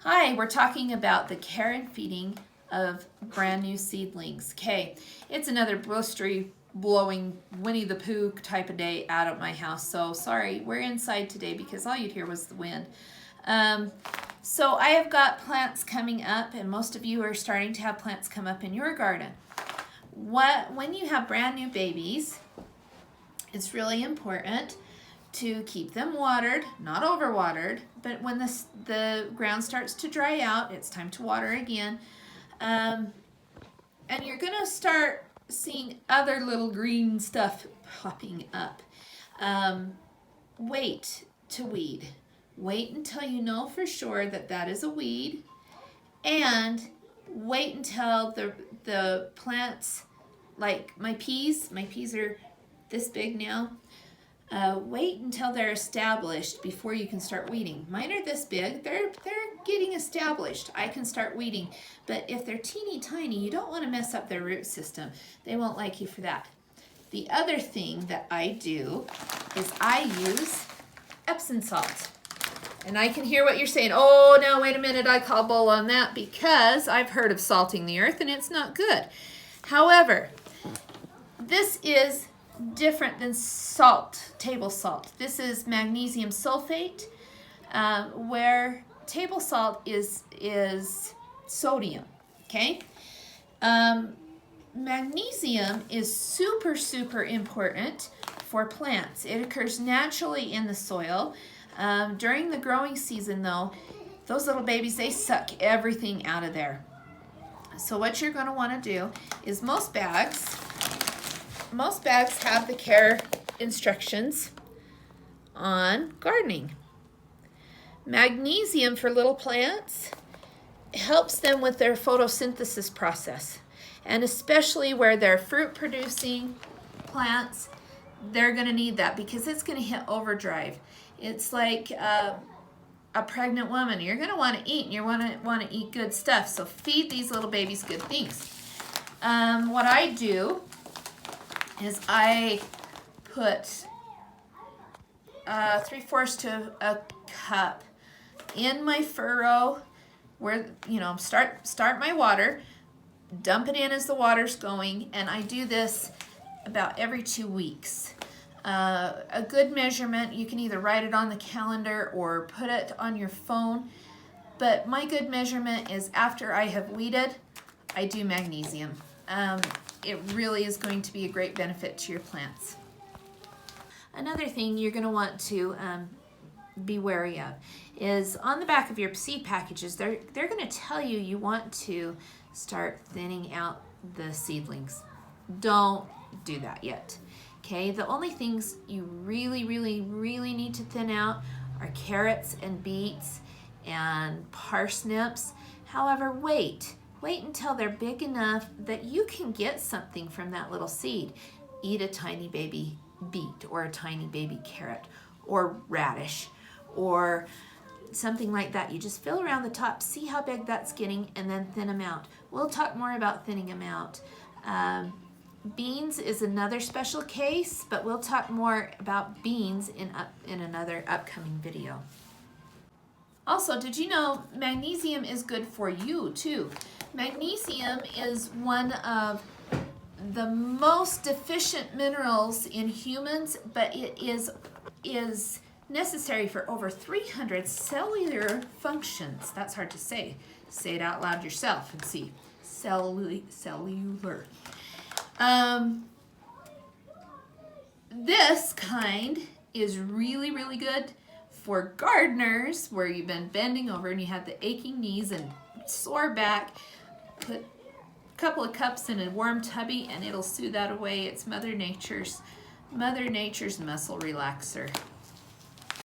Hi, we're talking about the care and feeding of brand new seedlings. Okay, it's another blustery, blowing Winnie the Pooh type of day out at my house. So sorry, we're inside today because all you'd hear was the wind. So I have got plants coming up, and most of you are starting to have plants come up in your garden. When you have brand new babies, it's really important to keep them watered, not overwatered, but when the ground starts to dry out, it's time to water again. And you're gonna start seeing other little green stuff popping up. Wait to weed. Wait until you know for sure that that is a weed, and wait until the plants, like my peas are this big now. Wait until they're established before you can start weeding. Mine are this big. They're getting established. I can start weeding. But if they're teeny tiny, you don't want to mess up their root system. They won't like you for that. The other thing that I do is I use Epsom salt. And I can hear what you're saying. Oh, no, wait a minute. I call bull on that because I've heard of salting the earth and it's not good. However, this is different than salt, table salt. This is magnesium sulfate, where table salt is sodium, okay? Magnesium is super important for plants. It occurs naturally in the soil. During the growing season, though, those little babies, they suck everything out of there. So what you're going to want to do is most bags have the care instructions on gardening. Magnesium for little plants helps them with their photosynthesis process. And especially where they're fruit producing plants, they're going to need that because it's going to hit overdrive. It's like a pregnant woman. You're going to want to eat, and you want to eat good stuff. So feed these little babies good things. What I do is I put 3/4 to a cup in my furrow where, start my water, dump it in as the water's going, and I do this about every 2 weeks. A good measurement, you can either write it on the calendar or put it on your phone, but my good measurement is after I have weeded, I do magnesium. It really is going to be a great benefit to your plants. Another thing you're going to want to be wary of is on the back of your seed packages, they're going to tell you want to start thinning out the seedlings. Don't do that yet. Okay, the only things you really need to thin out are carrots and beets and parsnips. However, wait until they're big enough that you can get something from that little seed. Eat a tiny baby beet or a tiny baby carrot or radish or something like that. You just fill around the top, see how big that's getting, and then thin them out. We'll talk more about thinning them out. Beans is another special case, but we'll talk more about beans in another upcoming video. Also, did you know magnesium is good for you too? Magnesium is one of the most deficient minerals in humans, but it is necessary for over 300 cellular functions. That's hard to say. Say it out loud yourself and see. Cellular. This kind is really good for gardeners where you've been bending over and you have the aching knees and sore back. Put a couple of cups in a warm tubby and it'll soothe that away. It's Mother Nature's muscle relaxer.